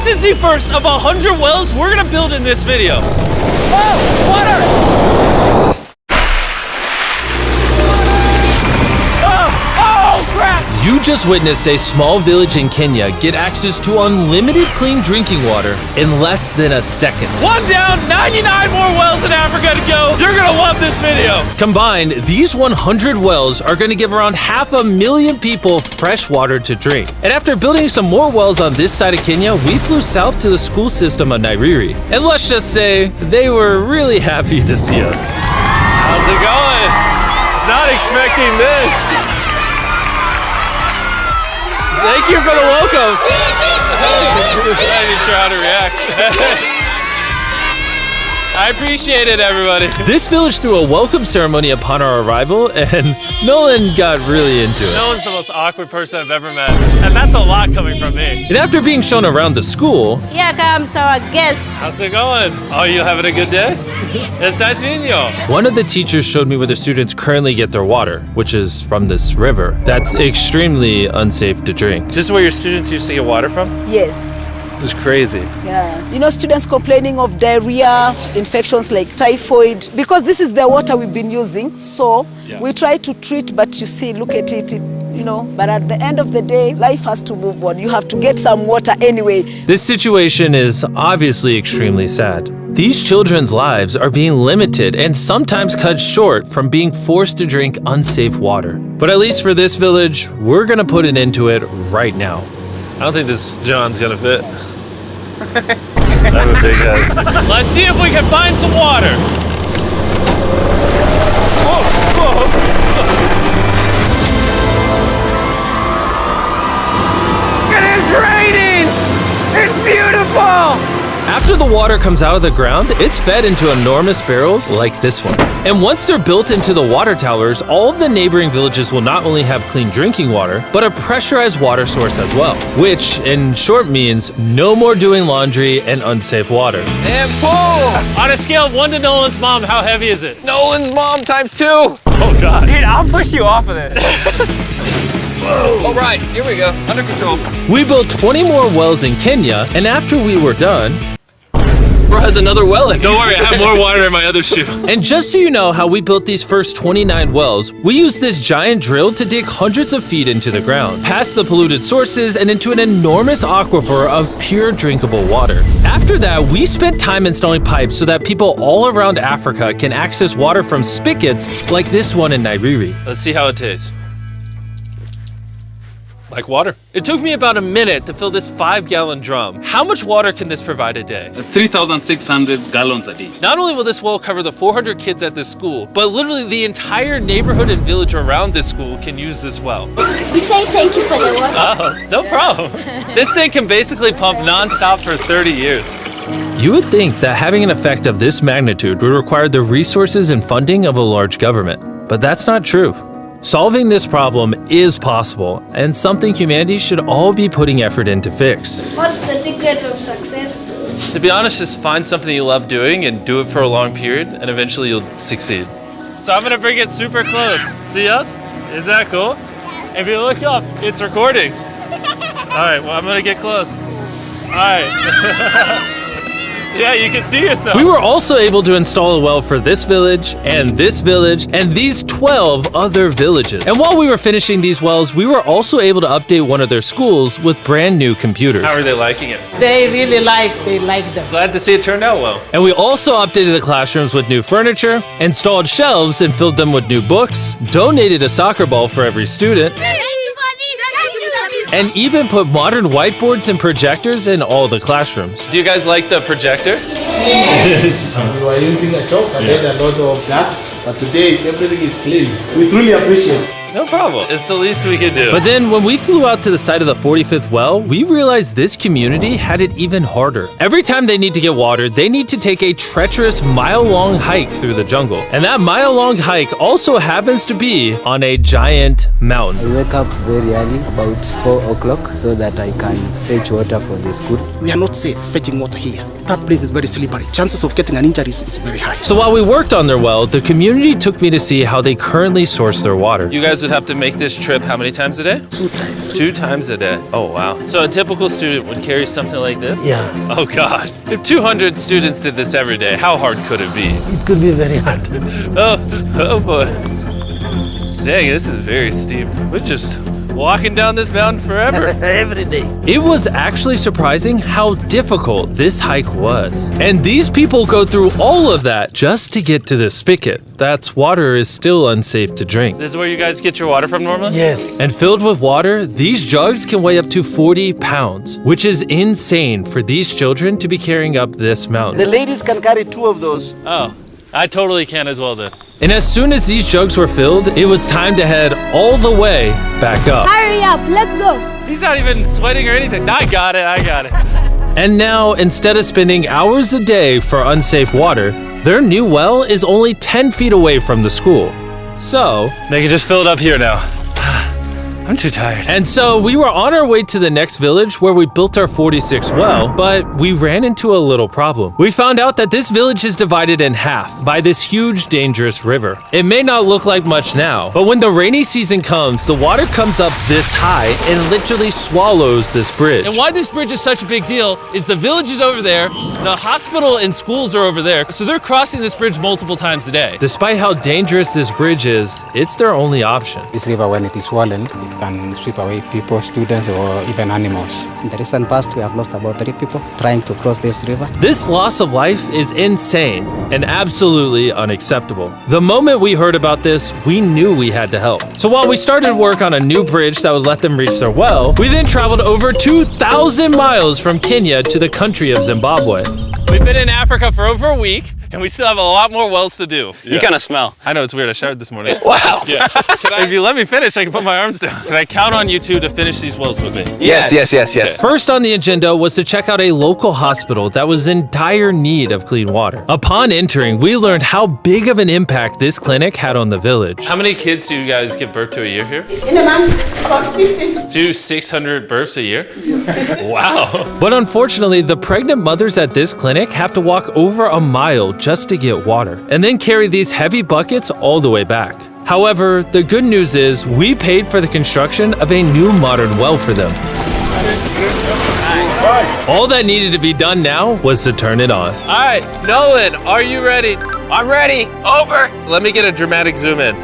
This is the first of 100 wells we're gonna build in this video. Oh, water! You just witnessed a small village in Kenya get access to unlimited clean drinking water in less than a second. One down, 99 more wells in Africa to go. You're gonna love this video. Combined, these 100 wells are gonna give around 500,000 people fresh water to drink. And after building some more wells on this side of Kenya, we flew south to the school system of Nairiri. And let's just say, they were really happy to see us. How's it going? Was not expecting this. Thank you for the welcome. I'm not even sure how to react. I appreciate it, everybody. This village threw a welcome ceremony upon our arrival, and Nolan got really into it. Nolan's the most awkward person I've ever met, and that's a lot coming from me. And after being shown around the school, here comes our guest. How's it going? Oh, you having a good day? It's nice meeting you. One of the teachers showed me where the students currently get their water, which is from this river. That's extremely unsafe to drink. This is where your students used to get water from? Yes. This is crazy. Yeah. You know, students complaining of diarrhea, infections like typhoid, because this is the water we've been using. So we try to treat, but you see, look at it, you know, but at the end of the day, life has to move on. You have to get some water anyway. This situation is obviously extremely sad. These children's lives are being limited and sometimes cut short from being forced to drink unsafe water. But at least for this village, we're gonna put an end to it right now. I don't think this John's gonna fit. I have a big head. Let's see if we can find some water. Whoa, whoa. It is raining! It's beautiful! After the water comes out of the ground, it's fed into enormous barrels like this one. And once they're built into the water towers, all of the neighboring villages will not only have clean drinking water, but a pressurized water source as well. Which, in short, means no more doing laundry and unsafe water. And pull! On a scale of 1 to Nolan's mom, how heavy is it? Nolan's mom times 2! Oh God. Dude, I'll push you off of this. All right, here we go, under control. We built 20 more wells in Kenya, and after we were done, Bro has another well in. don't worry, I have more water in my other shoe. And just so you know how we built these first 29 wells, we used this giant drill to dig hundreds of feet into the ground, past the polluted sources and into an enormous aquifer of pure drinkable water. After that, we spent time installing pipes so that people all around Africa can access water from spigots like this one in Nairiri. Let's see how it tastes. Like water. It took me about a minute to fill this 5-gallon drum. How much water can this provide a day? 3,600 gallons a day. Not only will this well cover the 400 kids at this school, but literally the entire neighborhood and village around this school can use this well. We say thank you for the water. Oh, no problem. This thing can basically pump non-stop for 30 years. You would think that having an effect of this magnitude would require the resources and funding of a large government, but that's not true. Solving this problem is possible, and something humanity should all be putting effort in to fix. What's the secret of success? To be honest, just find something you love doing and do it for a long period, and eventually you'll succeed. So I'm gonna bring it super close. See us? Is that cool? Yes. If you look up, it's recording. All right, well, I'm gonna get close. All right. Yeah, you can see yourself. We were also able to install a well for this village, and these 12 other villages. And while we were finishing these wells, we were also able to update one of their schools with brand new computers. How are they liking it? They like them. Glad to see it turned out well. And we also updated the classrooms with new furniture, installed shelves and filled them with new books, donated a soccer ball for every student, and even put modern whiteboards and projectors in all the classrooms. Do you guys like the projector? Yes. We were using a chalk and had a lot of dust, but today everything is clean. We truly appreciate it. No problem. It's the least we could do. But then when we flew out to the site of the 45th well, we realized this community had it even harder. Every time they need to get water, they need to take a treacherous mile-long hike through the jungle. And that mile-long hike also happens to be on a giant mountain. I wake up very early, about 4 o'clock, so that I can fetch water for the school. We are not safe fetching water here. That place is very slippery. Chances of getting an injury is very high. So while we worked on their well, the community took me to see how they currently source their water. You guys would have to make this trip how many times a day? 2 times. 2 times a day. Oh, wow. So a typical student would carry something like this? Yeah. Oh, God. If 200 students did this every day, how hard could it be? It could be very hard. Oh boy. Dang, this is very steep. We're just walking down this mountain forever. Every day. It was actually surprising how difficult this hike was. And these people go through all of that just to get to the spigot. That's water is still unsafe to drink. This is where you guys get your water from normally? Yes. And filled with water, these jugs can weigh up to 40 pounds, which is insane for these children to be carrying up this mountain. The ladies can carry 2 of those. Oh, I totally can as well then. And as soon as these jugs were filled, it was time to head all the way back up. Hurry up, let's go. He's not even sweating or anything. I got it. And now, instead of spending hours a day for unsafe water, their new well is only 10 feet away from the school. So, they can just fill it up here now. I'm too tired. And so we were on our way to the next village where we built our 46 well, but we ran into a little problem. We found out that this village is divided in half by this huge, dangerous river. It may not look like much now, but when the rainy season comes, the water comes up this high and literally swallows this bridge. And why this bridge is such a big deal is the village is over there, the hospital and schools are over there, so they're crossing this bridge multiple times a day. Despite how dangerous this bridge is, it's their only option. This river, when it is swollen, it can sweep away people, students, or even animals. In the recent past, we have lost about 3 people trying to cross this river. This loss of life is insane and absolutely unacceptable. The moment we heard about this, we knew we had to help. So while we started work on a new bridge that would let them reach their well, we then traveled over 2,000 miles from Kenya to the country of Zimbabwe. We've been in Africa for over a week, and we still have a lot more wells to do. You kind of smell. I know, it's weird. I showered this morning. Wow. Yeah. If you let me finish, I can put my arms down. Can I count on you two to finish these wells with me? Yes. First on the agenda was to check out a local hospital that was in dire need of clean water. Upon entering, we learned how big of an impact this clinic had on the village. How many kids do you guys give birth to a year here? In a month, about 50. Do 600 births a year? Wow. But unfortunately, the pregnant mothers at this clinic have to walk over a mile just to get water, and then carry these heavy buckets all the way back. However, the good news is we paid for the construction of a new modern well for them. All that needed to be done now was to turn it on. All right, Nolan, are you ready? I'm ready. Over. Let me get a dramatic zoom in.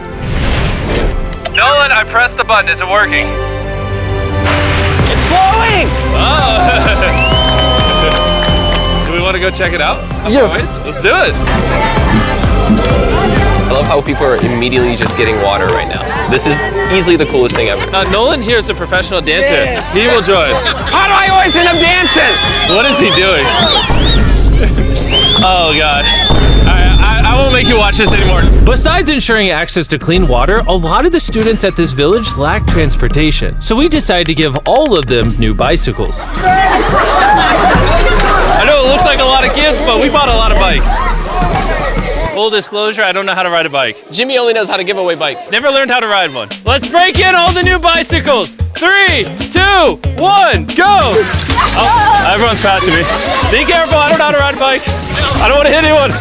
Nolan, I pressed the button. Is it working? It's flowing. Oh. Do we want to go check it out? Yes. Let's do it. I love how people are immediately just getting water right now. This is easily the coolest thing ever. Nolan here is a professional dancer. Yes. He will join. How do I always end up dancing? What is he doing? Oh gosh. I won't make you watch this anymore. Besides ensuring access to clean water, a lot of the students at this village lack transportation. So we decided to give all of them new bicycles. I know it looks like a lot of kids, but we bought a lot of bikes. Full disclosure, I don't know how to ride a bike. Jimmy only knows how to give away bikes. Never learned how to ride one. Let's break in all the new bicycles. 3, 2, 1, go! Oh, everyone's passing me. Be careful, I don't know how to ride a bike. I don't want to hit anyone.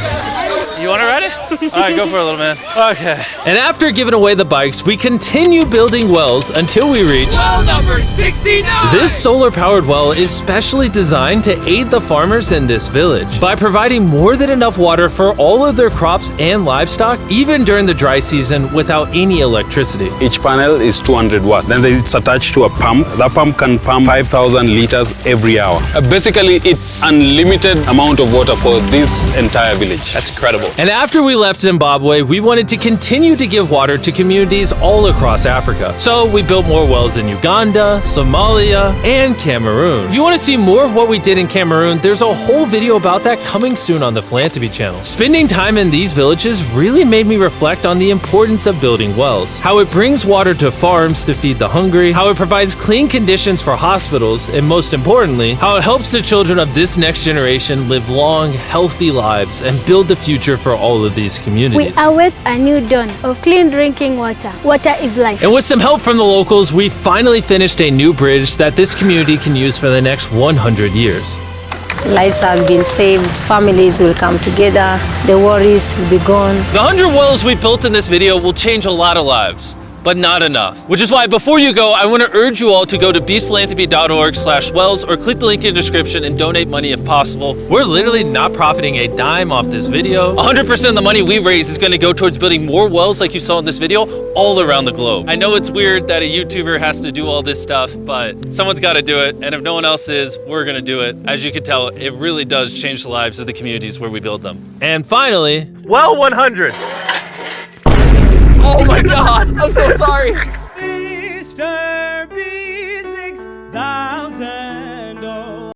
You want to ride it? All right, go for it, little man. Okay. And after giving away the bikes, we continue building wells until we reach well number 69. This solar-powered well is specially designed to aid the farmers in this village by providing more than enough water for all of their crops and livestock, even during the dry season, without any electricity. Each panel is 200 watts. Then it's attached to a pump. The pump can pump 5,000 liters every hour. Basically, it's unlimited amount of water for this entire village. That's incredible. And after we left Zimbabwe, we wanted to continue to give water to communities all across Africa. So we built more wells in Uganda, Somalia, and Cameroon. If you want to see more of what we did in Cameroon, there's a whole video about that coming soon on the Philanthropy channel. Spending time in these villages really made me reflect on the importance of building wells, how it brings water to farms to feed the hungry, how it provides clean conditions for hospitals, and most importantly, how it helps the children of this next generation live long, healthy lives and build the future for all of these communities. We await a new dawn of clean drinking water. Water is life. And with some help from the locals, we finally finished a new bridge that this community can use for the next 100 years. Lives have been saved, families will come together, the worries will be gone. The 100 wells we built in this video will change a lot of lives. but not enough. Which is why before you go, I want to urge you all to go to beastphilanthropy.org/wells or click the link in the description and donate money if possible. We're literally not profiting a dime off this video. 100% of the money we raise is going to go towards building more wells like you saw in this video all around the globe. I know it's weird that a YouTuber has to do all this stuff, but someone's got to do it. And if no one else is, we're going to do it. As you can tell, it really does change the lives of the communities where we build them. And finally, well 100. Oh my God, I'm so sorry.